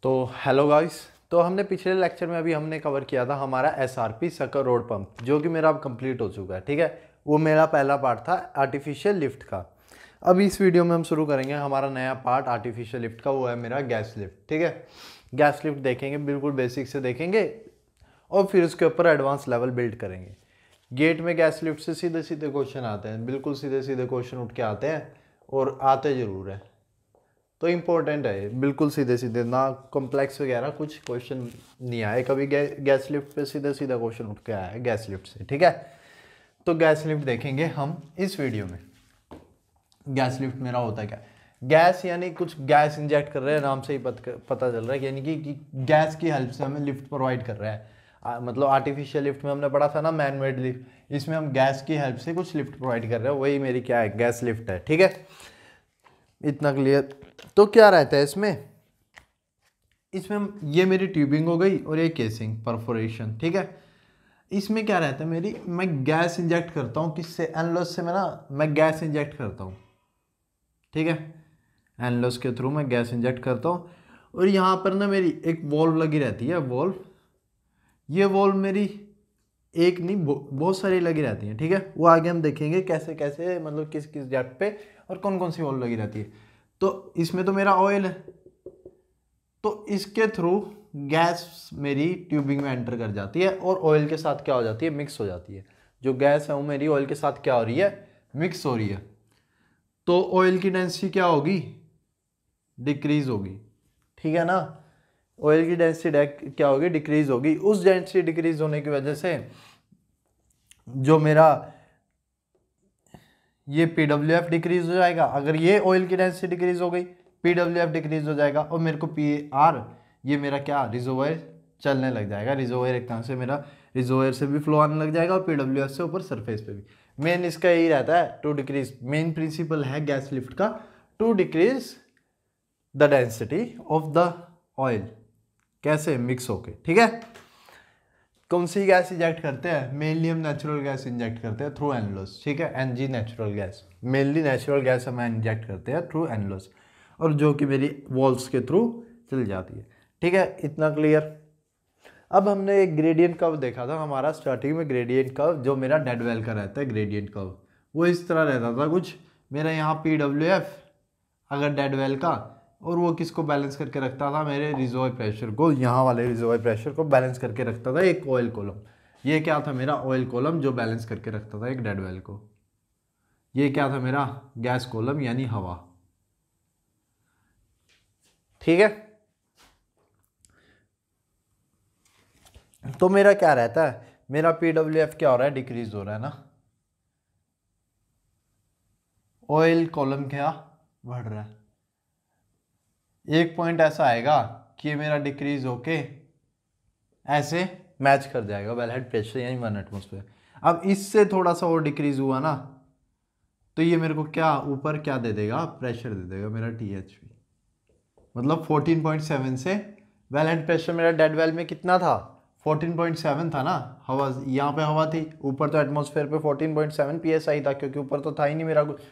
तो hello guys. तो हमने पिछले लेक्चर में अभी हमने कवर किया था हमारा एसआरपी सकर रोड पंप, जो कि मेरा अब कंप्लीट हो चुका है। ठीक है, वो मेरा पहला पार्ट था आर्टिफिशियल लिफ्ट का। अब इस वीडियो में हम शुरू करेंगे हमारा नया पार्ट आर्टिफिशियल लिफ्ट का, वो है मेरा गैस लिफ्ट। ठीक है, गैस लिफ्ट देखेंगे, बिल्कुल बेसिक से देखेंगे और फिर उसके ऊपर एडवांस लेवल बिल्ड करेंगे। गेट में गैस लिफ्ट से सीधे सीधे क्वेश्चन आते हैं, बिल्कुल सीधे सीधे क्वेश्चन उठ के आते हैं और आते ज़रूर है, तो इम्पोर्टेंट है, बिल्कुल सीधे सीधे, ना कॉम्प्लेक्स वगैरह कुछ क्वेश्चन नहीं आए कभी। गैस लिफ्ट पे सीधा सीधा क्वेश्चन उठ के आया है गैस लिफ्ट से। ठीक है, तो गैस लिफ्ट देखेंगे हम इस वीडियो में। गैस लिफ्ट मेरा होता है क्या? गैस यानी कुछ गैस इंजेक्ट कर रहे हैं, नाम से ही पता चल रहा है, यानी कि गैस की हेल्प से हमें लिफ्ट प्रोवाइड कर रहा है। मतलब आर्टिफिशियल लिफ्ट में हमने पढ़ा था ना, मैन मेड लिफ्ट, इसमें हम गैस की हेल्प से कुछ लिफ्ट प्रोवाइड कर रहे हैं, वही मेरी क्या है, गैस लिफ्ट है। ठीक है, इतना क्लियर। तो क्या रहता है इसमें ये मेरी ट्यूबिंग हो गई और ये केसिंग परफोरेशन। ठीक है, इसमें क्या रहता है मैं गैस इंजेक्ट करता हूँ, किससे? एनलोस से। मैं गैस इंजेक्ट करता हूँ। ठीक है, एनलोस के थ्रू मैं गैस इंजेक्ट करता हूँ और यहाँ पर ना मेरी एक वॉल्व लगी रहती है, वॉल्व। ये वॉल्व मेरी एक नहीं बहुत सारी लगी रहती हैं। ठीक है, वो आगे हम देखेंगे कैसे कैसे, मतलब किस किस डेप्थ पे और कौन कौन सी वॉल्व लगी रहती है। तो इसमें तो मेरा ऑयल है, तो इसके थ्रू गैस मेरी ट्यूबिंग में एंटर कर जाती है और ऑयल के साथ क्या हो जाती है, मिक्स हो जाती है। जो गैस है वो मेरी ऑयल के साथ क्या हो रही है, मिक्स हो रही है। तो ऑयल की डेंसिटी क्या होगी, डिक्रीज होगी। ठीक है ना, ऑयल की डेंसिटी क्या होगी, डिक्रीज होगी। उस डेंसिटी डिक्रीज होने की वजह से जो मेरा ये PWF डिक्रीज हो जाएगा। अगर ये ऑयल की डेंसिटी डिक्रीज हो गई, PWF डिक्रीज हो जाएगा और मेरे को PR, ये मेरा क्या, रिजर्वायर चलने लग जाएगा। रिजर्वायर एक तरह से मेरा रिजर्वायर से भी फ्लो आने लग जाएगा और PWF से ऊपर सरफेस पे भी। मेन इसका यही रहता है, टू डिक्रीज, मेन प्रिंसिपल है गैस लिफ्ट का, to decrease the density of the oil. कैसे? मिक्स होके। ठीक है, कौन सी गैस इंजेक्ट करते हैं? मेनली हम नेचुरल गैस इंजेक्ट करते हैं थ्रू एनलोस। ठीक है, NG natural gas, mainly natural gas हम इंजेक्ट करते हैं थ्रू एनलोस, और जो कि मेरी वॉल्व्स के थ्रू चल जाती है। ठीक है, इतना क्लियर। अब हमने एक ग्रेडियंट कर्व देखा था हमारा स्टार्टिंग में, ग्रेडियंट कर्व जो मेरा डेड वेल का रहता है, ग्रेडियंट कर्व वो इस तरह रहता था कुछ। मेरा यहाँ PWF अगर डेड वेल का, और वो किसको बैलेंस करके रखता था, मेरे रिजर्वायर प्रेशर को, यहाँ वाले रिजर्वायर प्रेशर को बैलेंस करके रखता था एक ऑयल कॉलम। ये क्या था, मेरा ऑयल कॉलम जो बैलेंस करके रखता था एक डेड वेल को। ये क्या था, मेरा गैस कॉलम यानी हवा। ठीक है, तो मेरा क्या रहता है, मेरा PWF क्या हो रहा है, डिक्रीज हो रहा है ना, ऑयल कॉलम क्या बढ़ रहा है। एक पॉइंट ऐसा आएगा कि मेरा डिक्रीज होके ऐसे मैच कर जाएगा वेल हेड प्रेशर यानी 1 एटमॉस्फेयर। अब इससे थोड़ा सा और डिक्रीज हुआ ना, तो ये मेरे को क्या ऊपर क्या दे देगा, प्रेशर दे देगा मेरा THP। मतलब 14.7 से, वेल हेड प्रेशर मेरा डेड वेल में कितना था, 14.7 था ना। हवा यहाँ पे हवा थी, ऊपर तो एटमॉस्फेयर पे 14.7 PSI था, क्योंकि ऊपर तो था ही नहीं मेरा कुछ।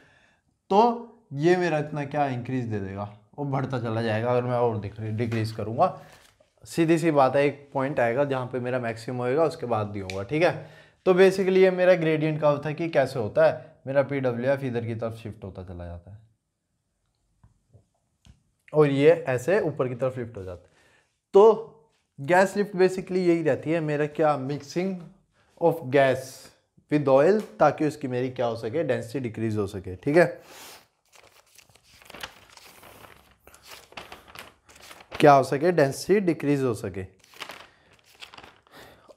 तो ये मेरा इतना क्या इंक्रीज दे देगा, वो बढ़ता चला जाएगा अगर मैं और डिक्रीज करूँगा। सीधी सी बात है, एक पॉइंट आएगा जहाँ पे मेरा मैक्सिमम होएगा, उसके बाद नहीं होगा। ठीक है, तो बेसिकली ये मेरा ग्रेडियंट का होता है कि कैसे होता है, मेरा PWF इधर की तरफ शिफ्ट होता चला जाता है और ये ऐसे ऊपर की तरफ लिफ्ट हो जाता है। तो गैस लिफ्ट बेसिकली यही रहती है मेरा क्या, mixing of gas with oil, ताकि उसकी मेरी क्या हो सके, डेंसिटी डिक्रीज हो सके। ठीक है, क्या हो सके, डेंसिटी डिक्रीज हो सके।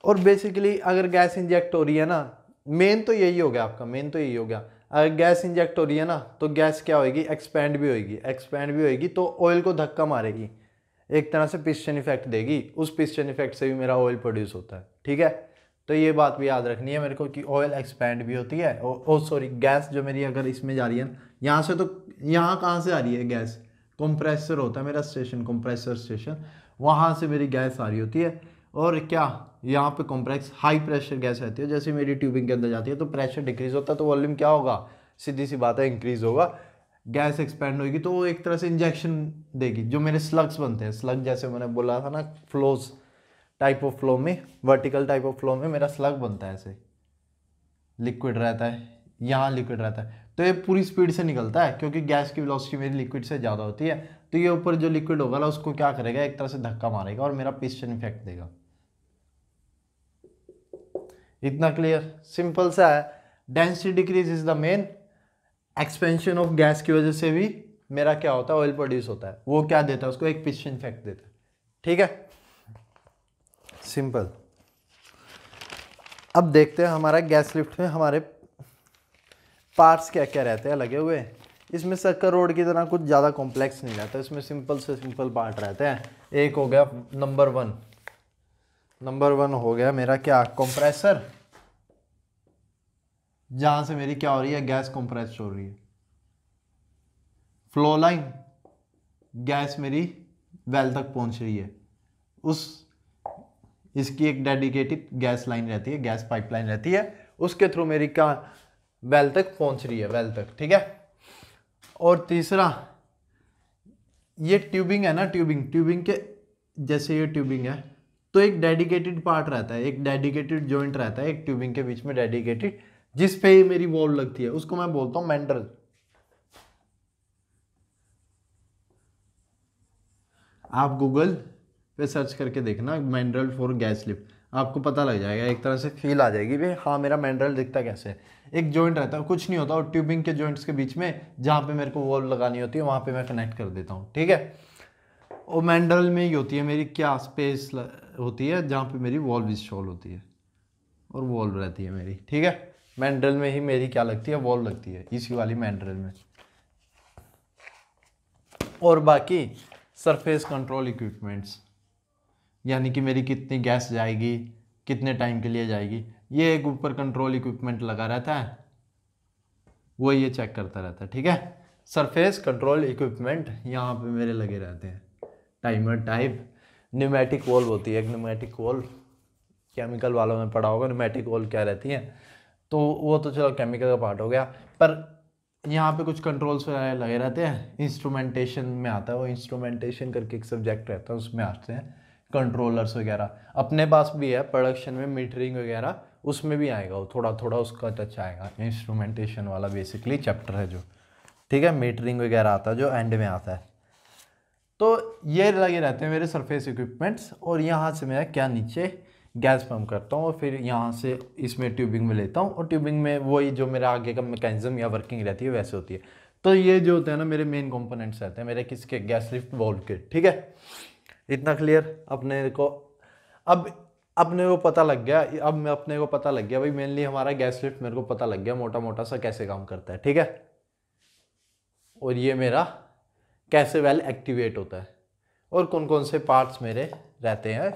और बेसिकली अगर गैस इंजेक्ट हो रही है ना, मेन तो यही हो गया आपका, मेन तो यही हो गया। अगर गैस इंजेक्ट हो रही है ना, तो गैस क्या होगी, एक्सपैंड भी होगी, एक्सपैंड भी होगी, तो ऑयल को धक्का मारेगी, एक तरह से पिस्टन इफेक्ट देगी। उस पिस्टन इफेक्ट से भी मेरा ऑयल प्रोड्यूस होता है। ठीक है, तो ये बात भी याद रखनी है मेरे को कि ऑयल एक्सपैंड भी होती है। सॉरी, गैस जो मेरी अगर इसमें जा रही है यहाँ से, तो यहाँ कहाँ से आ रही है गैस, कंप्रेसर होता है मेरा स्टेशन, कंप्रेसर स्टेशन, वहाँ से मेरी गैस आ रही होती है। और क्या, यहाँ पे कॉम्प्लेक्स हाई प्रेशर गैस रहती है, जैसे मेरी ट्यूबिंग के अंदर जाती है तो प्रेशर डिक्रीज होता है, तो वॉल्यूम क्या होगा, सीधी सी बात है, इंक्रीज होगा। गैस एक्सपेंड होगी तो वो एक तरह से इंजेक्शन देगी, जो मेरे स्लग्स बनते हैं, स्लग जैसे मैंने बोला था ना, फ्लोज टाइप ऑफ फ्लो में, वर्टिकल टाइप ऑफ फ्लो में मेरा स्लग बनता है, ऐसे लिक्विड रहता है, यहाँ लिक्विड रहता है, तो ये पूरी स्पीड से निकलता है क्योंकि गैस की वेलोसिटी मेरी लिक्विड से ज़्यादा होती है, तो ये ऊपर जो लिक्विड होगा ना उसको क्या करेगा, एक तरह से धक्का मारेगा और मेरा पिस्टन इफेक्ट देगा। इतना क्लियर, सिंपल सा है। Density decrease is the main, expansion of gas की वजह से भी मेरा क्या होता है, ऑयल प्रोड्यूस होता है, वो क्या देता है उसको, एक पिस्टन इफेक्ट देता है। ठीक है, सिंपल। अब देखते हैं हमारा गैस लिफ्ट में हमारे पार्ट्स क्या क्या रहते हैं लगे हुए। इसमें सर्कल रोड की तरह कुछ ज़्यादा कॉम्प्लेक्स नहीं रहता, इसमें सिंपल से सिंपल पार्ट रहते हैं। एक हो गया नंबर वन हो गया मेरा क्या, कंप्रेसर, जहां से मेरी क्या हो रही है, गैस कंप्रेस हो रही है। फ्लो लाइन, गैस मेरी वेल तक पहुंच रही है, इसकी एक डेडिकेटेड गैस लाइन रहती है, गैस पाइपलाइन रहती है, उसके थ्रू मेरी क्या वेल तक पहुंच रही है, वेल तक। ठीक है, और तीसरा ये ट्यूबिंग है ना, ट्यूबिंग के जैसे ये ट्यूबिंग है तो एक डेडिकेटेड पार्ट रहता है, एक डेडिकेटेड जॉइंट रहता है एक ट्यूबिंग के बीच में डेडिकेटेड, जिस पे मेरी वॉल्व लगती है, उसको मैं बोलता हूं मैंड्रल। आप गूगल पे सर्च करके देखना मैंड्रल फॉर गैस लिफ्ट, आपको पता लग जाएगा, एक तरह से फील आ जाएगी भाई हाँ मेरा मैंड्रल दिखता कैसे है। एक जॉइंट रहता है, कुछ नहीं होता, और ट्यूबिंग के जॉइंट्स के बीच में जहाँ पे मेरे को वॉल्व लगानी होती है वहाँ पे मैं कनेक्ट कर देता हूँ। ठीक है, और मैंड्रल में ही होती है मेरी क्या स्पेस होती है जहाँ पे मेरी वॉल्व इंस्टॉल होती है और वॉल्व रहती है मेरी। ठीक है, मैंड्रल में ही मेरी क्या लगती है, वॉल्व लगती है, इसी वाली मैंड्रल में। और बाकी सरफेस कंट्रोल इक्विपमेंट्स, यानी कि मेरी कितनी गैस जाएगी, कितने टाइम के लिए जाएगी, ये एक ऊपर कंट्रोल इक्विपमेंट लगा रहता है, वो ये चेक करता रहता है। ठीक है, सरफेस कंट्रोल इक्विपमेंट यहाँ पे मेरे लगे रहते हैं। टाइमर टाइप, न्यूमेटिक वॉल्व होती है, एक न्यूमेटिक वॉल्व केमिकल वालों में पढ़ा होगा न्यूमेटिक वॉल्व क्या रहती है, तो वो तो चलो केमिकल का पार्ट हो गया, पर यहाँ पे कुछ कंट्रोल्स वगैरह लगे रहते हैं। इंस्ट्रूमेंटेशन में आता है, वो इंस्ट्रूमेंटेशन करके एक सब्जेक्ट रहता है, उसमें आते हैं कंट्रोलर्स वगैरह। अपने पास भी है प्रोडक्शन में मीटरिंग वगैरह, उसमें भी आएगा वो, थोड़ा थोड़ा उसका टच आएगा, इंस्ट्रूमेंटेशन वाला बेसिकली चैप्टर है जो। ठीक है, मीटरिंग वगैरह आता है जो एंड में आता है। तो ये लगे रहते हैं मेरे सरफेस इक्विपमेंट्स, और यहाँ से मैं क्या नीचे गैस पंप करता हूँ और फिर यहाँ से इसमें ट्यूबिंग में लेता हूँ, और ट्यूबिंग में वही जो मेरा आगे का मैकेनिज्म या वर्किंग रहती है वैसे होती है। तो ये जो होते हैं ना मेरे मेन कंपोनेंट्स रहते हैं मेरे किसके, गैस लिफ्ट वॉल्व के। ठीक है, इतना क्लियर अपने को। अब अपने को पता लग गया, अब अपने को पता लग गया भाई मेनली हमारा गैस लिफ्ट मेरे को पता लग गया मोटा मोटा सा कैसे काम करता है। ठीक है, और ये मेरा कैसे वेल एक्टिवेट होता है, और कौन कौन से पार्ट्स मेरे रहते हैं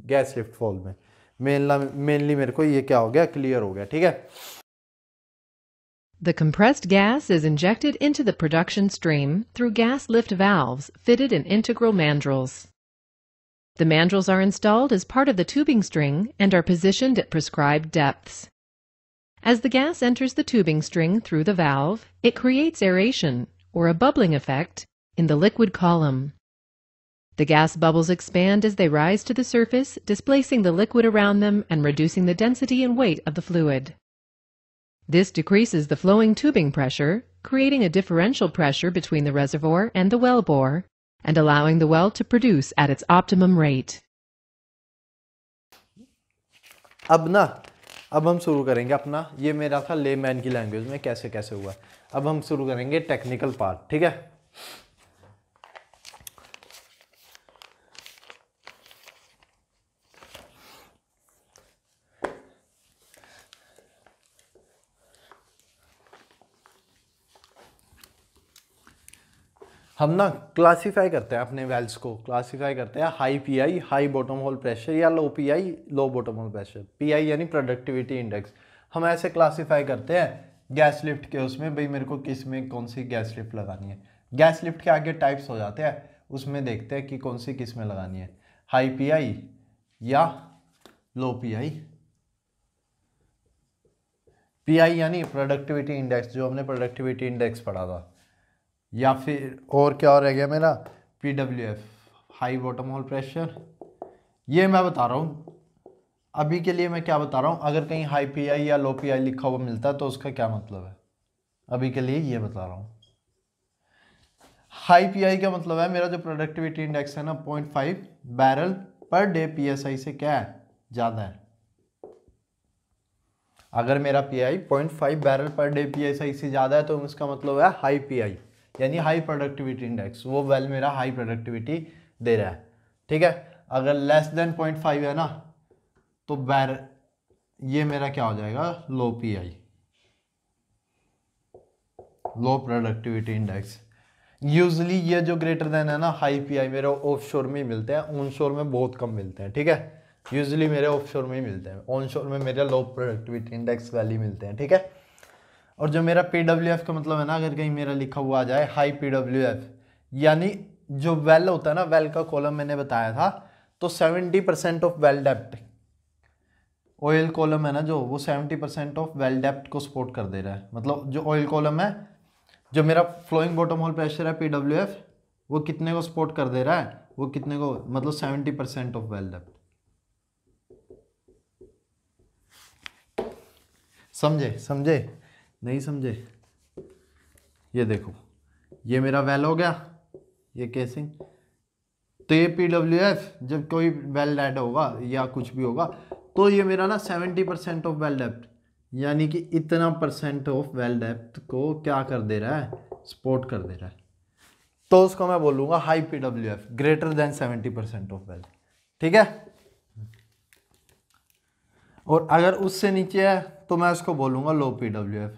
गैस लिफ्ट वॉल्व में। मेनली मेरे को ये क्या हो गया, क्लियर हो गया। ठीक है, The compressed gas is injected into the production stream through gas lift valves fitted in integral mandrels. The mandrels are installed as part of the tubing string and are positioned at prescribed depths. As the gas enters the tubing string through the valve, it creates aeration, or a bubbling effect, in the liquid column. The gas bubbles expand as they rise to the surface, displacing the liquid around them and reducing the density and weight of the fluid. This decreases the flowing tubing pressure, creating a differential pressure between the reservoir and the wellbore, and allowing the well to produce at its optimum rate. अब हम शुरू करेंगे अपना, ये मेरा था layman की language में कैसे कैसे हुआ। अब हम शुरू करेंगे टेक्निकल पार्ट। ठीक है, हम ना क्लासीफाई करते हैं अपने वेल्स को, क्लासीफाई करते हैं high PI high bottom hole pressure या low PI low bottom hole pressure. PI यानी प्रोडक्टिविटी इंडेक्स, हम ऐसे क्लासीफाई करते हैं गैस लिफ्ट के उसमें, भाई मेरे को किस में कौन सी गैस लिफ्ट लगानी है। गैस लिफ्ट के आगे टाइप्स हो जाते हैं, उसमें देखते हैं कि कौन सी किस में लगानी है, हाई पीआई या लो पीआई। पीआई यानी प्रोडक्टिविटी इंडेक्स, जो हमने प्रोडक्टिविटी इंडेक्स पढ़ा था, या फिर और क्या रह गया मेरा, PWF high bottom hole pressure. ये मैं बता रहा हूँ अभी के लिए, मैं क्या बता रहा हूँ, अगर कहीं हाई PI या लो PI लिखा हुआ मिलता है तो उसका क्या मतलब है, अभी के लिए ये बता रहा हूँ। हाई PI का मतलब है मेरा जो प्रोडक्टिविटी इंडेक्स है ना 0.5 बैरल पर डे PSI से क्या है, ज़्यादा है। अगर मेरा PI 0.5 barrel per day PSI से ज़्यादा है तो उसका मतलब है हाई PI, यानी हाई प्रोडक्टिविटी इंडेक्स, वो वेल मेरा हाई प्रोडक्टिविटी दे रहा है। ठीक है, अगर लेस देन 0.5 है ना तो ये मेरा क्या हो जाएगा, लो PI, लो प्रोडक्टिविटी इंडेक्स। यूजली ये जो ग्रेटर देन है ना हाई PI मेरे ऑफशोर में ही मिलते हैं, ऑनशोर में बहुत कम मिलते हैं। ठीक है, यूजली मेरे ऑफशोर में ही मिलते हैं, ऑनशोर में मेरे लो प्रोडक्टिविटी इंडेक्स वैल्यू मिलते हैं। ठीक है, और जो मेरा PWF का मतलब है ना, अगर कहीं मेरा लिखा हुआ आ जाए हाई PWF, यानी जो वेल होता है ना, वेल का कॉलम मैंने बताया था, तो 70% of well depth, oil column है ना जो, वो 70% ऑफ वेल डेप्थ को सपोर्ट कर दे रहा है। मतलब जो ऑयल कॉलम है, जो मेरा फ्लोइंग बॉटम होल प्रेशर है PWF, वो कितने को सपोर्ट कर दे रहा है, वो कितने को, मतलब 70% ऑफ वेल डेप्थ। समझे समझे, नहीं समझे? ये देखो, ये मेरा वेल हो गया, ये केसिंग, तो ये PWF जब कोई वेल डेड होगा या कुछ भी होगा तो ये मेरा ना 70% ऑफ वेल डेप्थ, यानी कि इतना परसेंट ऑफ वेल डेप्थ को क्या कर दे रहा है, सपोर्ट कर दे रहा है, तो उसको मैं बोलूंगा high PWF, greater than 70% of well. ठीक है, और अगर उससे नीचे है तो मैं उसको बोलूंगा लो PWF।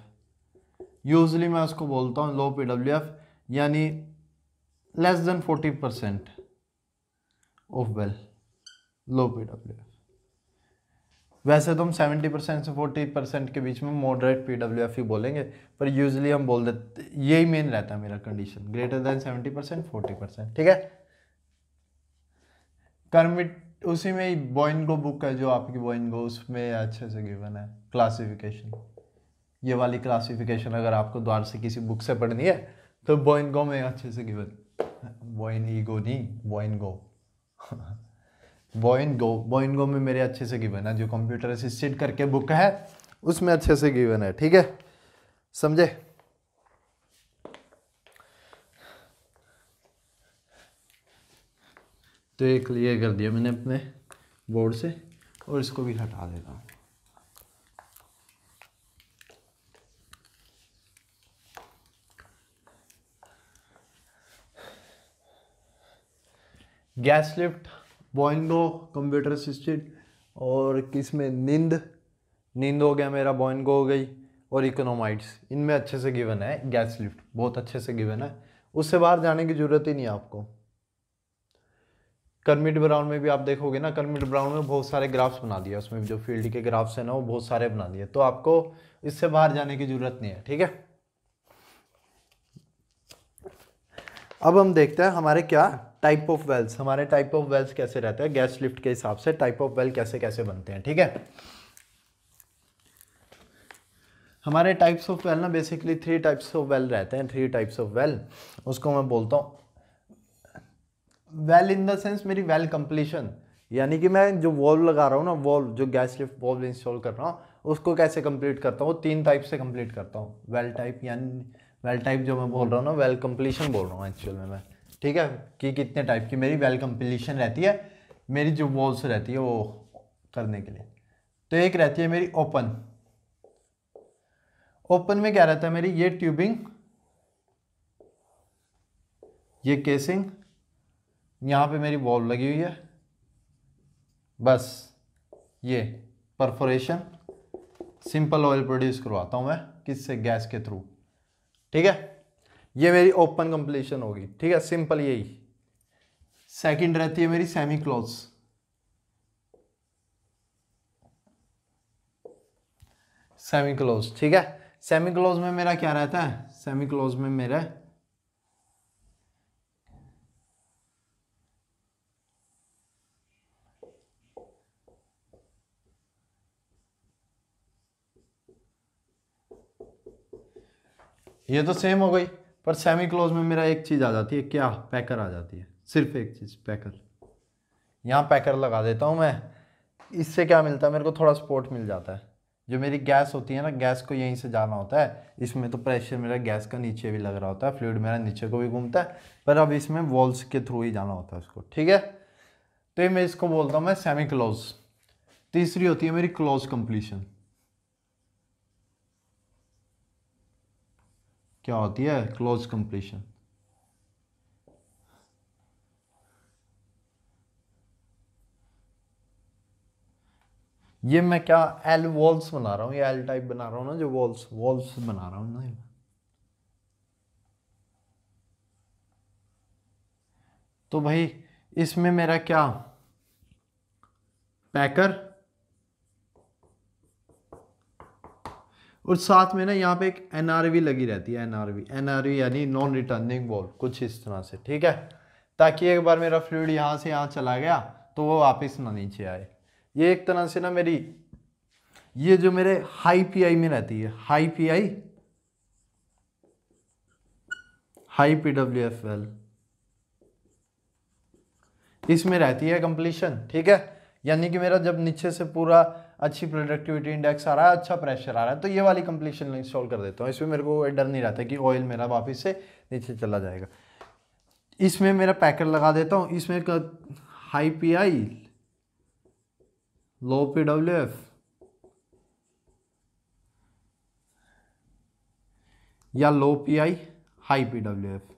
यूजली मैं उसको बोलता हूँ लो PWF, यानी less than 40% of well, low PWF। वैसे तो हम 70% से 40% के बीच में मॉडरेट PWF ही बोलेंगे, पर यूजली हम बोल देते, यही मेन रहता है मेरा कंडीशन, ग्रेटर देन 70% 40%। ठीक है, कर्मिट उसी में ही बोइनगो बुक है जो आपकी बोइनगो, उसमें अच्छे से गिवन है क्लासिफिकेशन। ये वाली क्लासिफिकेशन अगर आपको द्वार से किसी बुक से पढ़नी है तो बोइनगो में अच्छे से गिवन, बोइन ईगो नहीं, बोइनगो बोइनगो में मेरे अच्छे से गिवन है, जो कंप्यूटर असिस्टेड करके बुक है उसमें अच्छे से गिवन है। ठीक है, समझे? तो ये क्लियर कर दिया मैंने अपने बोर्ड से, और इसको भी हटा देता हूँ। गैस लिफ्ट, बोइनगो, कंप्यूटर असिस्टेड, और किसमें नींद हो गया मेरा, बोइनगो हो गई, और इकोनोमाइट्स, इनमें अच्छे से गिवन है गैस लिफ्ट, बहुत अच्छे से गिवन है, उससे बाहर जाने की जरूरत ही नहीं है आपको। कर्मिट ब्राउन में भी आप देखोगे ना, कर्मिट ब्राउन में बहुत सारे ग्राफ्स बना दिया, उसमें जो फील्ड के ग्राफ्स है ना वो बहुत सारे बना दिए, तो आपको इससे बाहर जाने की जरूरत नहीं है। ठीक है, अब हम देखते हैं हमारे क्या टाइप ऑफ वेल्स, हमारे टाइप ऑफ वेल्स कैसे रहते हैं गैस लिफ्ट के हिसाब से, टाइप ऑफ वेल कैसे कैसे बनते हैं। ठीक है, हमारे टाइप्स ऑफ वेल ना बेसिकली 3 टाइप्स ऑफ वेल रहते हैं, 3 टाइप्स ऑफ वेल, उसको मैं बोलता हूँ वेल इन द सेंस मेरी वेल कंप्लीशन, यानी कि मैं जो वॉल्व लगा रहा हूँ ना, वॉल्व जो गैस लिफ्ट वॉल्व इंस्टॉल कर रहा हूँ उसको कैसे कंप्लीट करता हूँ, 3 टाइप से कंप्लीट करता हूँ। वेल टाइप, यानी वेल टाइप जो मैं बोल रहा हूँ ना, वेल कंप्लीशन बोल रहा हूँ एक्चुअल में मैं। ठीक है, कि कितने टाइप की मेरी वेल कंप्लीशन रहती है, मेरी जो वॉल्व्स रहती है वो करने के लिए। तो एक रहती है मेरी ओपन, ओपन में क्या रहता है मेरी, ये ट्यूबिंग, ये केसिंग, यहाँ पे मेरी वॉल्व लगी हुई है, बस ये परफोरेशन, सिंपल ऑयल प्रोड्यूस करवाता हूँ मैं, किससे, गैस के थ्रू। ठीक है, ये मेरी ओपन कंप्लीशन होगी। ठीक है, सिंपल यही। सेकंड रहती है मेरी सेमी क्लोज, सेमी क्लोज। ठीक है, सेमी क्लोज में मेरा क्या रहता है, सेमी क्लोज में मेरा ये तो सेम हो गई, पर सेमी क्लोज में मेरा एक चीज़ आ जाती है, क्या, पैकर आ जाती है, सिर्फ एक चीज़, पैकर। यहाँ पैकर लगा देता हूँ मैं, इससे क्या मिलता है मेरे को, थोड़ा सपोर्ट मिल जाता है। जो मेरी गैस होती है ना, गैस को यहीं से जाना होता है, इसमें तो प्रेशर मेरा गैस का नीचे भी लग रहा होता है, फ्लूइड मेरा नीचे को भी घूमता है, पर अब इसमें वॉल्स के थ्रू ही जाना होता है उसको, ठीक है। तो ये मैं इसको बोलता हूँ मैं सेमी क्लोज। तीसरी होती है मेरी क्लोज कंप्लीशन। क्या होती है क्लोज कंप्लीशन? ये मैं क्या एल वॉल्स बना रहा हूँ, ये एल टाइप बना रहा हूँ ना, जो वॉल्स वॉल्स बना रहा हूँ ना। तो भाई इसमें मेरा क्या, पैकर, और साथ में ना यहाँ पे एक एनआरवी लगी रहती है, एनआरवी यानी नॉन रिटर्निंग वॉल, कुछ इस तरह से, ठीक है, ताकि एक बार मेरा फ्लूइड यहाँ से यहाँ चला गया तो वो वापस ना नीचे आए। ये एक तरह से ना मेरी, ये जो मेरे हाई पीआई में रहती है, हाई पीआई, हाई पीडब्ल्यूएफ वेल, इसमें रहती है कंप्लीशन, ठीक है। यानी कि मेरा जब नीचे से पूरा अच्छी प्रोडक्टिविटी इंडेक्स आ रहा है, अच्छा प्रेशर आ रहा है, तो ये वाली कंप्लीशन इंस्टॉल कर देता हूँ। इसमें मेरे को डर नहीं रहता कि ऑयल मेरा वापस से नीचे चला जाएगा। इसमें मेरा पैकर लगा देता हूँ, इसमें हाई पीआई, लो पीडब्ल्यूएफ, या लो पीआई, हाई पीडब्ल्यूएफ।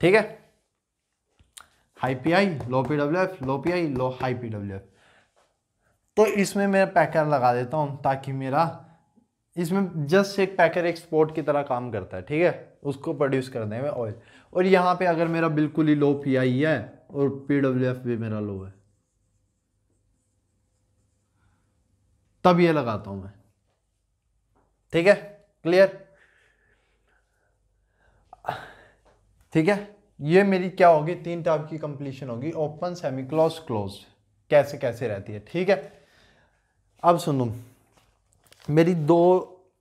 ठीक है, हाई पीआई, लो पीडब्ल्यूएफ, लो पीआई, लो हाई पीडब्ल्यूएफ। तो इसमें मैं पैकर लगा देता हूं ताकि मेरा, इसमें जस्ट एक पैकर एक्सपोर्ट की तरह काम करता है, ठीक है, उसको प्रोड्यूस करने में ऑयल। और यहाँ पे अगर मेरा बिल्कुल ही लो पीआई है और पीडब्ल्यूएफ भी मेरा लो है, तब ये लगाता हूं मैं, ठीक है, क्लियर, ठीक है। ये मेरी क्या होगी, 3 टाइप की कंप्लीशन होगी, ओपन, सेमी क्लोज, क्लोज, कैसे कैसे रहती है, ठीक है। अब सुनो, मेरी 2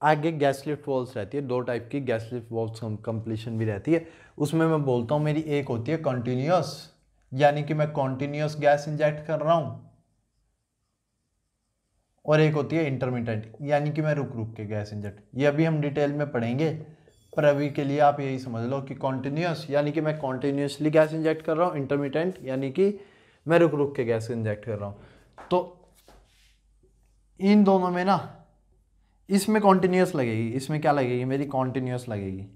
आगे गैस लिफ्ट वॉल्स रहती है, 2 टाइप की गैस लिफ्ट वॉल्स कंप्लीशन भी रहती है। उसमें मैं बोलता हूँ मेरी एक होती है कॉन्टिन्यूअस, यानी कि मैं कॉन्टिन्यूअस गैस इंजेक्ट कर रहा हूँ, और एक होती है इंटरमिटेंट, यानी कि मैं रुक रुक के गैस इंजेक्ट। ये अभी हम डिटेल में पढ़ेंगे, पर अभी के लिए आप यही समझ लो कि कॉन्टिन्यूअस यानी कि मैं कॉन्टिन्यूअसली गैस इंजेक्ट कर रहा हूँ, इंटरमिटेंट यानी कि मैं रुक रुक के गैस इंजेक्ट कर रहा हूँ। तो इन दोनों में ना, इसमें कॉन्टिन्यूअस लगेगी, इसमें क्या लगेगी मेरी, कॉन्टिन्यूअस लगेगी,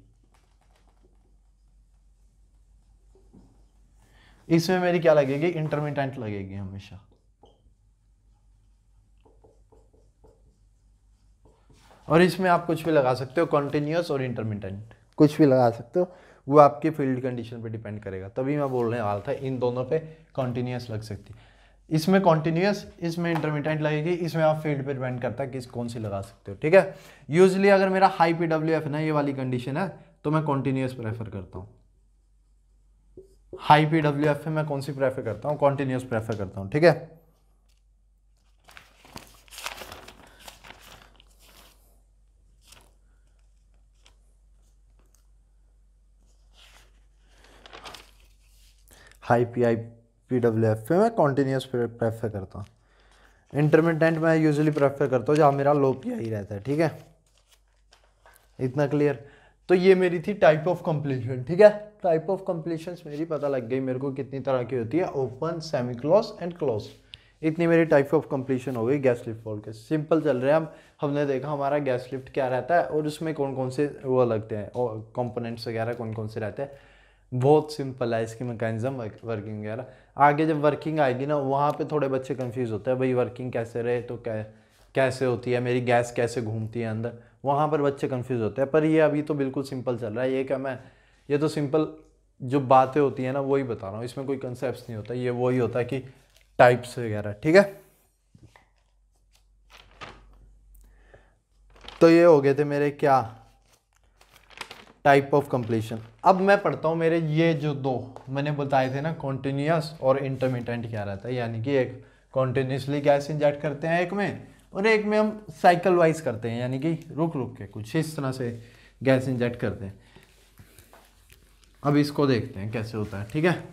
इसमें मेरी क्या लगेगी, इंटरमिटेंट लगेगी हमेशा। और इसमें आप कुछ भी लगा सकते हो, कॉन्टिन्यूअस और इंटरमिटेंट कुछ भी लगा सकते हो, वो आपकी फील्ड कंडीशन पे डिपेंड करेगा। तभी मैं बोलने वाला था इन दोनों पे कॉन्टिन्यूअस लग सकती है, इसमें कॉन्टिन्यूअस, इसमें इंटरमिटेंट लगेगी, इसमें आप फील्ड पे डिपेंड करता है कि कौन सी लगा सकते हो, ठीक है। यूजली अगर मेरा हाई पीडब्ल्यूएफ ना, ये वाली कंडीशन है, तो मैं कॉन्टिन्यूअस प्रेफर करता हूँ। हाई पीडब्ल्यूएफ में मैं कौन सी प्रेफर करता हूँ, कॉन्टिन्यूअस प्रेफर करता हूँ, ठीक है। हाई पीडब्ल्यूएफ पे मैं कॉन्टिन्यूअस प्रेफर करता हूँ। इंटरमिटेंट मैं यूजुअली प्रेफर करता हूँ जहाँ मेरा लो पीआई रहता है, ठीक है, इतना क्लियर। तो ये मेरी थी टाइप ऑफ कंप्लीशन, ठीक है। टाइप ऑफ कंप्लीशन मेरी पता लग गई मेरे को कितनी तरह की होती है, open, semi close and close. इतनी मेरी टाइप ऑफ कंप्लीशन हो गई गैस लिफ्ट वॉल्व के। सिंपल चल रहे हैं हम, हमने देखा हमारा गैस लिफ्ट क्या रहता है और उसमें कौन कौन से वो लगते हैं और कंपोनेंट्स वगैरह कौन कौन से रहते हैं। बहुत सिंपल है इसकी मैकेनिज्म वर्किंग वगैरह। आगे जब वर्किंग आएगी ना, वहाँ पे थोड़े बच्चे कंफ्यूज होते हैं, भाई वर्किंग कैसे रहे तो कैसे होती है, मेरी गैस कैसे घूमती है अंदर, वहाँ पर बच्चे कंफ्यूज होते हैं। पर ये अभी तो बिल्कुल सिंपल चल रहा है। ये क्या, मैं ये तो सिंपल जो बातें होती है ना वही बता रहा हूँ, इसमें कोई कंसेप्ट नहीं होता, ये वही होता है कि टाइप्स वगैरह, ठीक है। तो ये हो गए थे मेरे क्या, टाइप ऑफ कंप्लीशन। अब मैं पढ़ता हूँ मेरे ये जो 2 मैंने बताए थे ना, कॉन्टिन्यूअस और इंटरमिटेंट क्या रहता है। यानी कि एक कॉन्टिन्यूसली गैस इंजेक्ट करते हैं एक में, और एक में हम साइकिल वाइज करते हैं, यानी कि रुक रुक के कुछ इस तरह से गैस इंजेक्ट करते हैं। अब इसको देखते हैं कैसे होता है, ठीक है।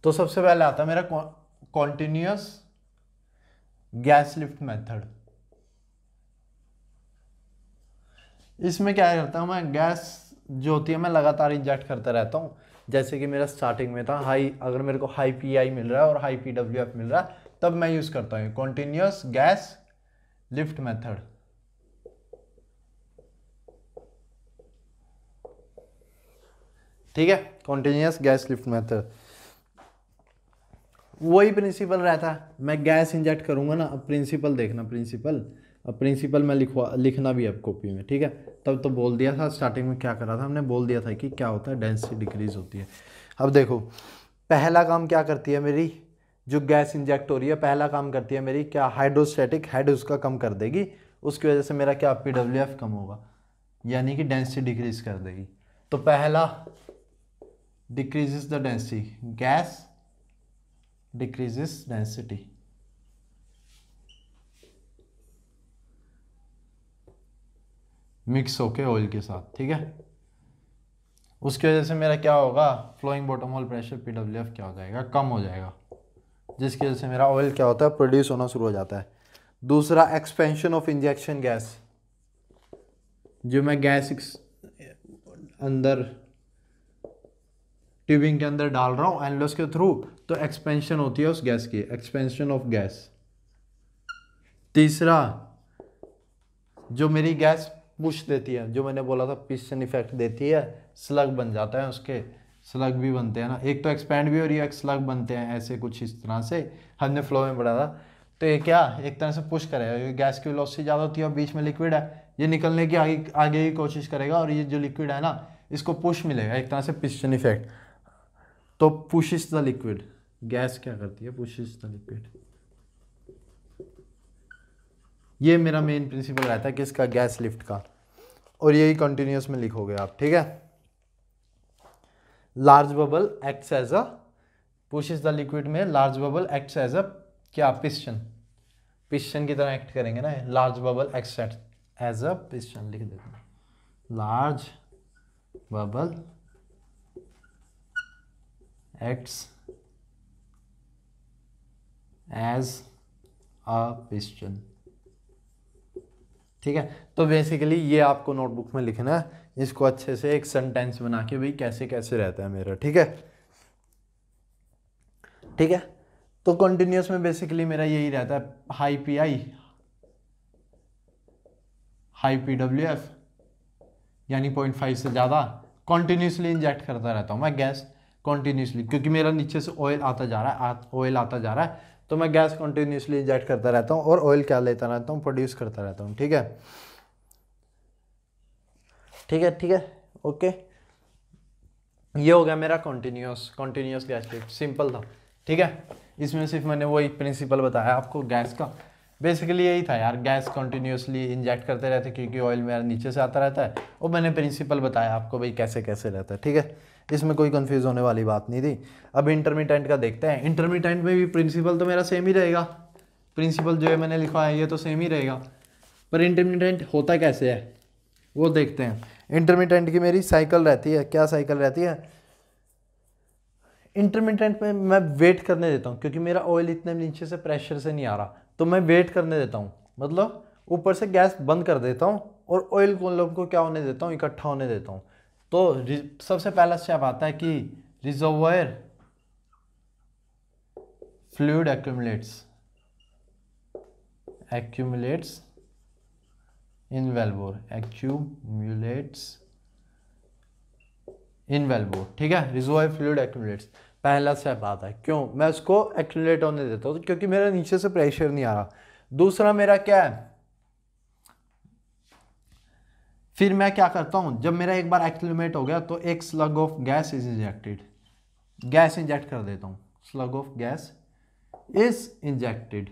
तो सबसे पहले आता है मेरा कॉन्टिन्यूअस गैस लिफ्ट मेथड। इसमें क्या करता हूँ मैं, गैस जो होती है मैं लगातार इंजेक्ट करता रहता हूँ। जैसे कि मेरा स्टार्टिंग में था हाई, अगर मेरे को हाई पीआई मिल रहा है और हाई पीडब्ल्यूएफ मिल रहा है तब मैं यूज़ करता हूँ कॉन्टिन्यूअस गैस लिफ्ट मेथड। ठीक है, कॉन्टिन्यूअस गैस लिफ्ट मेथड वही प्रिंसिपल रहता है। मैं गैस इंजेक्ट करूंगा ना, अब प्रिंसिपल देखना, प्रिंसिपल मैं लिखना भी अब कॉपी में, ठीक है। तब तो बोल दिया था स्टार्टिंग में, क्या करा था हमने, बोल दिया था कि क्या होता है, डेंसिटी डिक्रीज होती है। अब देखो पहला काम क्या करती है मेरी, जो गैस इंजेक्ट हो रही है पहला काम करती है मेरी क्या, हाइड्रोस्टैटिक हेड उसका कम कर देगी, उसकी वजह से मेरा क्या पीडब्ल्यूएफ कम होगा, यानी कि डेंसिटी डिक्रीज कर देगी। तो पहला decreases the density, gas decreases density। Mix होके ऑयल के साथ, ठीक है। उसकी वजह से मेरा क्या होगा, flowing bottom hole pressure PWF क्या हो जाएगा, कम हो जाएगा, जिसकी वजह से मेरा ऑयल क्या होता है, प्रोड्यूस होना शुरू हो जाता है। दूसरा एक्सपेंशन ऑफ इंजेक्शन गैस, जो मैं गैस अंदर ट्यूबिंग के अंदर डाल रहा हूँ एनलस के थ्रू, तो एक्सपेंशन होती है उस गैस की, एक्सपेंशन ऑफ गैस। तीसरा जो मेरी गैस पुश देती है, जो मैंने बोला था पिस्टन इफेक्ट देती है, स्लग बन जाता है, उसके स्लग भी बनते हैं ना, एक तो एक्सपैंड भी हो रही है, एक स्लग बनते हैं, ऐसे कुछ इस तरह से हमने फ्लो में पढ़ा था। तो ये क्या एक तरह से पुश करेगा, गैस की वेलोसिटी ज़्यादा होती है और बीच में लिक्विड है, ये निकलने की आगे की कोशिश करेगा, और ये जो लिक्विड है ना इसको पुश मिलेगा, एक तरह से पिस्टन इफेक्ट। तो पुशिश द लिक्विड, गैस क्या करती है, पुशिश द लिक्विड। ये मेरा मेन प्रिंसिपल रहता है किसका, गैस लिफ्ट का, और यही कंटिन्यूस में लिखोगे आप, ठीक है। Large bubble acts as a, pushes the liquid में large bubble acts as a क्या, पिस्टन की तरह एक्ट करेंगे ना, large bubble acts as a piston, लिख देते हैं large bubble acts as a piston, ठीक है। तो बेसिकली ये आपको नोटबुक में लिखना है, इसको अच्छे से एक सेंटेंस बना के भाई कैसे कैसे रहता है मेरा, ठीक है, ठीक है। तो कंटिन्यूस में बेसिकली मेरा यही रहता है, हाई पीआई हाई पीडब्ल्यूएफ यानी 0.5 से ज़्यादा, कॉन्टिन्यूसली इंजेक्ट करता रहता हूँ मैं गैस कॉन्टिन्यूसली, क्योंकि मेरा नीचे से ऑयल आता जा रहा है, ऑयल आता जा रहा है, तो मैं गैस कॉन्टिन्यूसली इंजेक्ट करता रहता हूँ और ऑयल क्या लेता रहता हूँ, प्रोड्यूस करता रहता हूँ, ठीक है, ठीक है, ठीक है, ओके। ये हो गया मेरा कॉन्टिन्यूस गैस लिफ्ट, सिंपल था, ठीक है। इसमें सिर्फ मैंने वही प्रिंसिपल बताया आपको गैस का, बेसिकली यही था यार, गैस कंटिन्यूसली इंजेक्ट करते रहते क्योंकि ऑयल मेरा नीचे से आता रहता है, और मैंने प्रिंसिपल बताया आपको भाई कैसे कैसे रहता है, ठीक है। इसमें कोई कंफ्यूज होने वाली बात नहीं थी। अब इंटरमीडिएट का देखते हैं। इंटरमीडिएट में भी प्रिंसिपल तो मेरा सेम ही रहेगा, प्रिंसिपल जो है मैंने लिखा है ये तो सेम ही रहेगा, पर इंटरमीडिएट होता कैसे है वो देखते हैं। इंटरमीडिएट की मेरी साइकिल रहती है, क्या साइकिल रहती है, इंटरमीडिएट में मैं वेट करने देता हूँ, क्योंकि मेरा ऑयल इतने नीचे से प्रेशर से नहीं आ रहा, तो मैं वेट करने देता हूँ, मतलब ऊपर से गैस बंद कर देता हूँ और ऑयल को क्या होने देता हूँ, इकट्ठा होने देता हूँ। तो सबसे पहला स्टेप आता है कि reservoir fluid accumulates in wellbore, ठीक है। रिजर्वोयर फ्लूइड एक्यूमुलेट्स, पहला स्टेप आता है, क्यों मैं उसको एक्यूमुलेट होने देता हूँ, क्योंकि मेरा नीचे से प्रेशर नहीं आ रहा। दूसरा मेरा क्या है, फिर मैं क्या करता हूं, जब मेरा एक बार एक्यूमुलेट हो गया तो एक slug of gas is injected, gas inject कर देता हूं, slug of gas is injected.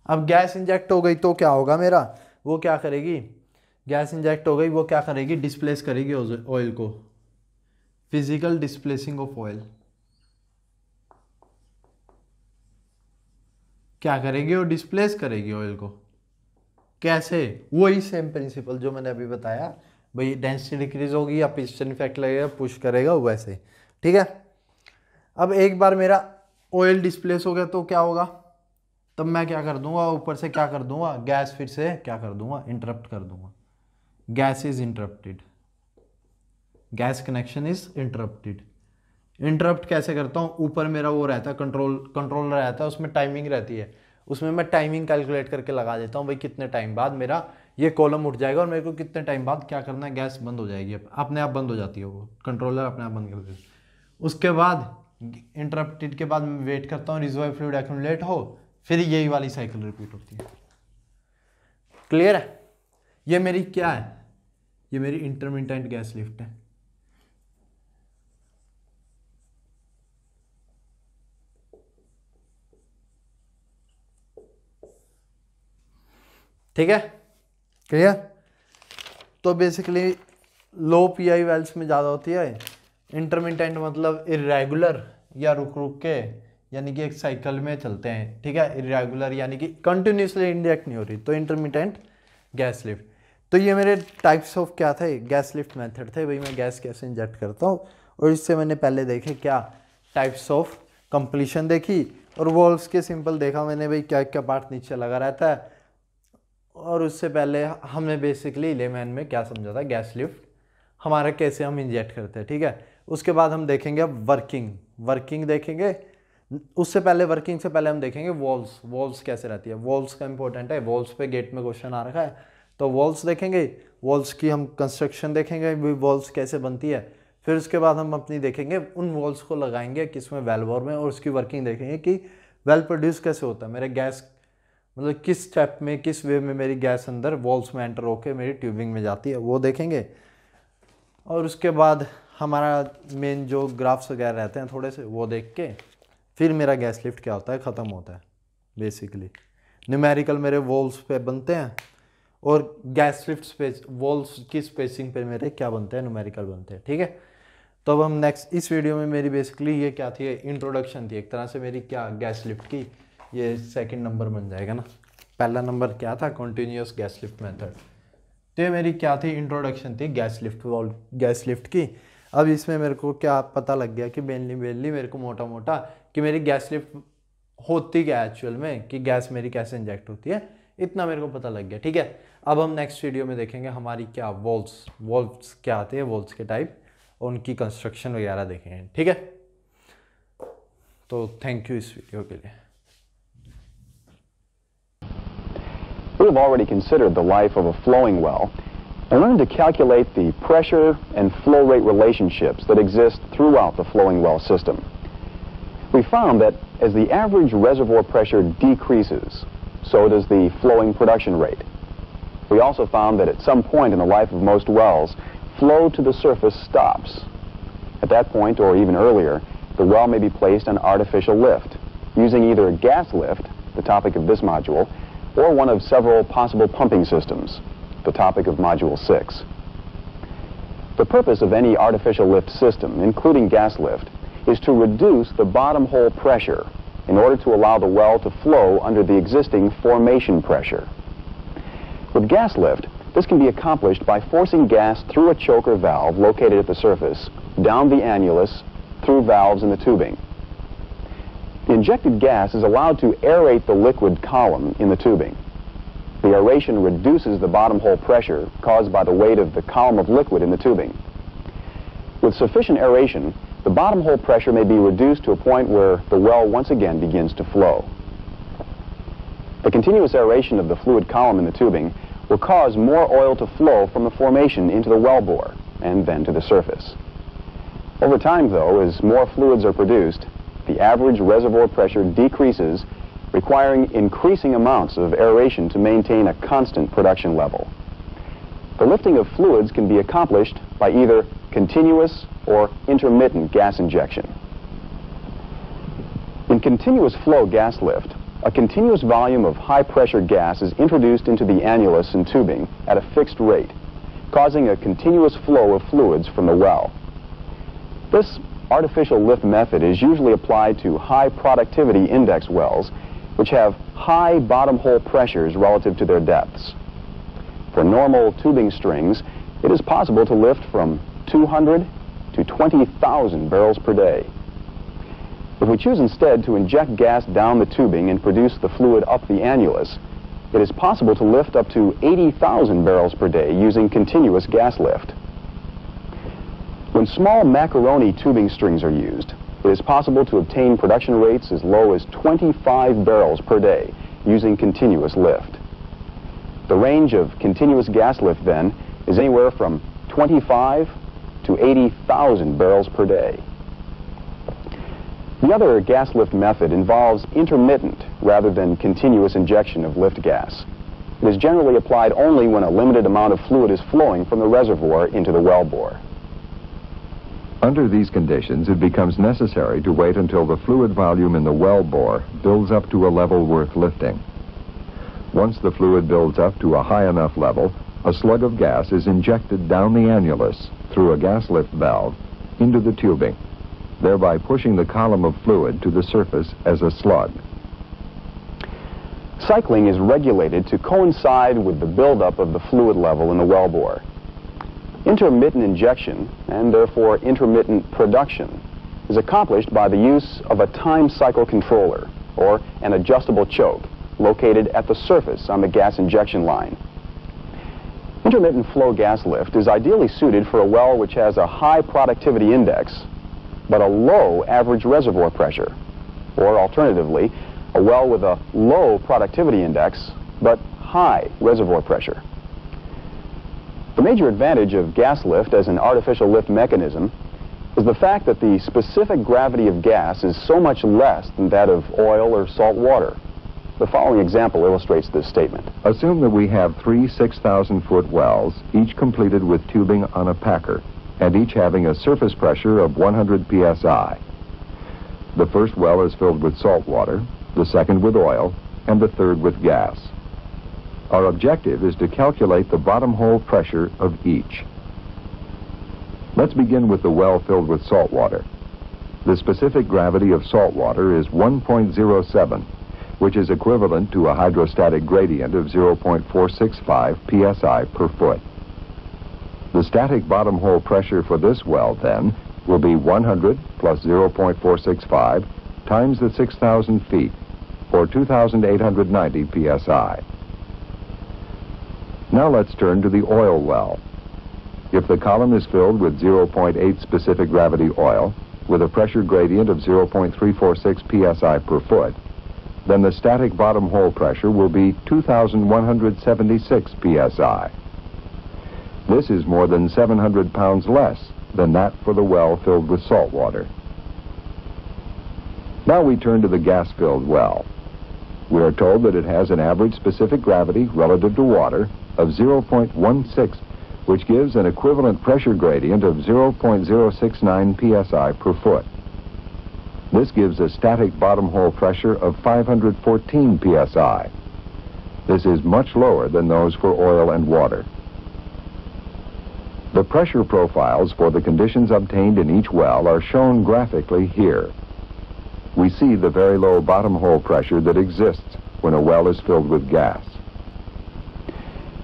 अब गैस इंजेक्ट हो गई तो क्या होगा मेरा, वो क्या करेगी, गैस इंजेक्ट हो गई वो क्या करेगी, डिस्प्लेस करेगी ऑयल को, फिजिकल डिस्प्लेसिंग ऑफ ऑयल। क्या करेगी, वो डिस्प्लेस करेगी ऑयल को। कैसे, वही सेम प्रिंसिपल जो मैंने अभी बताया, भाई डेंसिटी डिक्रीज होगी या पिस्टन इफेक्ट लगेगा, पुश करेगा वैसे। ठीक है, अब एक बार मेरा ऑयल डिस्प्लेस हो गया तो क्या होगा, तब मैं क्या कर दूंगा, ऊपर से क्या कर दूंगा, गैस फिर से क्या कर दूंगा, इंटरप्ट कर दूंगा। Gas is interrupted, gas connection is interrupted. Interrupt कैसे करता हूँ, ऊपर मेरा वो रहता है कंट्रोलर रहता है, उसमें टाइमिंग रहती है, उसमें मैं टाइमिंग कैलकुलेट करके लगा देता हूँ, भाई कितने टाइम बाद मेरा ये कॉलम उठ जाएगा और मेरे को कितने टाइम बाद क्या करना है, गैस बंद हो जाएगी, अपने आप बंद हो जाती है, वो कंट्रोलर अपने आप बंद कर देता है। उसके बाद इंटरप्टेड के बाद मैं वेट करता हूँ रिजर्वायर फ्लूइड एक्यूमुलेट हो, फिर यही वाली साइकिल रिपीट होती है। क्लियर है, ये मेरी क्या है, ये मेरी इंटरमिटेंट गैस लिफ्ट है। ठीक है, क्लियर। तो बेसिकली लो पीआई वेल्स में ज़्यादा होती है, इंटरमिटेंट मतलब इरेगुलर या रुक रुक के, यानी कि एक साइकिल में चलते हैं। ठीक है, इरेगुलर यानी कि कंटिन्यूसली इंजेक्ट नहीं हो रही, तो इंटरमिटेंट गैस लिफ्ट। तो ये मेरे टाइप्स ऑफ क्या थे, गैस लिफ्ट मेथड थे, भाई मैं गैस कैसे इंजेक्ट करता हूँ। और इससे मैंने पहले देखे क्या टाइप्स ऑफ कंप्लीशन देखी, और वॉल्व्स के सिंपल देखा मैंने, भाई क्या क्या पार्ट नीचे लगा रहता है। और उससे पहले हमने बेसिकली लेमैन में क्या समझा था, गैस लिफ्ट हमारा कैसे हम इंजेक्ट करते हैं। ठीक है, उसके बाद हम देखेंगे अब वर्किंग देखेंगे। उससे पहले वर्किंग से पहले हम देखेंगे वॉल्व्स कैसे रहती है। वॉल्व्स का इंपॉर्टेंट है, वॉल्व्स पे गेट में क्वेश्चन आ रखा है, तो वॉल्व्स देखेंगे, वॉल्व्स की हम कंस्ट्रक्शन देखेंगे, वॉल्व्स कैसे बनती है। फिर उसके बाद हम अपनी देखेंगे उन वॉल्व्स को लगाएंगे किसमें, वेल्व में, और उसकी वर्किंग देखेंगे कि वेल प्रोड्यूस कैसे होता है, मेरे गैस मतलब किस स्टेप में, किस वे में मेरी गैस अंदर वॉल्व्स में एंटर होकर मेरी ट्यूबिंग में जाती है, वो देखेंगे। और उसके बाद हमारा मेन जो ग्राफ्स वगैरह रहते हैं थोड़े से, वो देख के फिर मेरा गैस लिफ्ट क्या होता है, ख़त्म होता है। बेसिकली न्यूमेरिकल मेरे वॉल्व्स पे बनते हैं, और गैस लिफ्ट स्पेस वॉल्व्स की स्पेसिंग पे मेरे क्या बनते हैं, न्यूमेरिकल बनते हैं। ठीक है, तो अब हम नेक्स्ट इस वीडियो में मेरी बेसिकली ये क्या थी, इंट्रोडक्शन थी एक तरह से मेरी क्या गैस लिफ्ट की। ये सेकंड नंबर बन जाएगा ना, पहला नंबर क्या था, कॉन्टिन्यूस गैस लिफ्ट मेथड। तो ये मेरी क्या थी, इंट्रोडक्शन थी गैस लिफ्ट की। अब इसमें मेरे को क्या पता लग गया कि मेनली मेरे को मोटा मोटा कि मेरी गैस लिफ्ट होती क्या है एक्चुअल में, कि गैस मेरी कैसे इंजेक्ट होती है, इतना मेरे को पता लग गया। ठीक है, अब हम नेक्स्ट वीडियो में देखेंगे हमारी क्या वॉल्व्स क्या आते हैं, वॉल्व्स के टाइप, और उनकी कंस्ट्रक्शन वगैरह देखेंगे। ठीक है, तो थैंक यू इस वीडियो के लिए। We have already considered the life of a flowing well and learned to calculate the pressure and flow rate relationships that exist throughout the flowing well system. We found that as the average reservoir pressure decreases, so does the flowing production rate. We also found that at some point in the life of most wells, flow to the surface stops. At that point, or even earlier, the well may be placed on artificial lift, using either a gas lift, the topic of this module, or one of several possible pumping systems, the topic of Module 6. The purpose of any artificial lift system, including gas lift, is to reduce the bottom hole pressure in order to allow the well to flow under the existing formation pressure. With gas lift, this can be accomplished by forcing gas through a choker valve located at the surface, down the annulus, through valves in the tubing. The injected gas is allowed to aerate the liquid column in the tubing. The aeration reduces the bottom hole pressure caused by the weight of the column of liquid in the tubing. With sufficient aeration, the bottom hole pressure may be reduced to a point where the well once again begins to flow. The continuous aeration of the fluid column in the tubing will cause more oil to flow from the formation into the well bore and then to the surface. Over time, though, as more fluids are produced, the average reservoir pressure decreases, requiring increasing amounts of aeration to maintain a constant production level. The lifting of fluids can be accomplished by either continuous or intermittent gas injection. In continuous flow gas lift, a continuous volume of high-pressure gas is introduced into the annulus and tubing at a fixed rate, causing a continuous flow of fluids from the well. This artificial lift method is usually applied to high productivity index wells, which have high bottom hole pressures relative to their depths. For normal tubing strings, it is possible to lift from 200 to 20,000 barrels per day. If we choose instead to inject gas down the tubing and produce the fluid up the annulus, it is possible to lift up to 80,000 barrels per day using continuous gas lift. When small macaroni tubing strings are used, it is possible to obtain production rates as low as 25 barrels per day using continuous lift. The range of continuous gas lift, then, is anywhere from 25 to 80,000 barrels per day. The other gas lift method involves intermittent rather than continuous injection of lift gas. It is generally applied only when a limited amount of fluid is flowing from the reservoir into the wellbore. Under these conditions, it becomes necessary to wait until the fluid volume in the wellbore builds up to a level worth lifting. Once the fluid builds up to a high enough level, a slug of gas is injected down the annulus through a gas lift valve into the tubing, thereby pushing the column of fluid to the surface as a slug. Cycling is regulated to coincide with the buildup of the fluid level in the wellbore. Intermittent injection, and therefore intermittent production, is accomplished by the use of a time cycle controller, or an adjustable choke, located at the surface on the gas injection line. Intermittent flow gas lift is ideally suited for a well which has a high productivity index, but a low average reservoir pressure, or alternatively, a well with a low productivity index, but high reservoir pressure. The major advantage of gas lift as an artificial lift mechanism is the fact that the specific gravity of gas is so much less than that of oil or salt water. The following example illustrates this statement. Assume that we have 3 6,000-foot wells, each completed with tubing on a packer, and each having a surface pressure of 100 psi. The first well is filled with salt water, the second with oil, and the third with gas. Our objective is to calculate the bottom hole pressure of each. Let's begin with the well filled with salt water. The specific gravity of salt water is 1.07, which is equivalent to a hydrostatic gradient of 0.465 psi per foot. The static bottom hole pressure for this well, then, will be 100 plus 0.465 times the 6,000 feet, or 2,890 psi. Now let's turn to the oil well. If the column is filled with 0.8 specific gravity oil, with a pressure gradient of 0.346 psi per foot, then the static bottom hole pressure will be 2,176 psi. This is more than 700 pounds less than that for the well filled with salt water. Now we turn to the gas-filled well. We are told that it has an average specific gravity relative to water of 0.16, which gives an equivalent pressure gradient of 0.069 psi per foot. This gives a static bottom hole pressure of 514 psi. This is much lower than those for oil and water. The pressure profiles for the conditions obtained in each well are shown graphically here. We see the very low bottom hole pressure that exists when a well is filled with gas.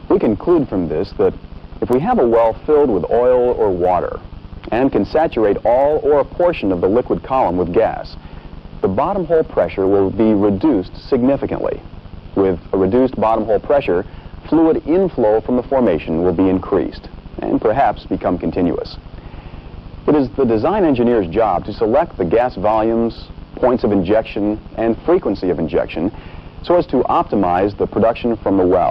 We conclude from this that if we have a well filled with oil or water and can saturate all or a portion of the liquid column with gas, the bottom hole pressure will be reduced significantly. With a reduced bottom hole pressure, fluid inflow from the formation will be increased and perhaps become continuous. It is the design engineer's job to select the gas volumes, points of injection, and frequency of injection so as to optimize the production from the well.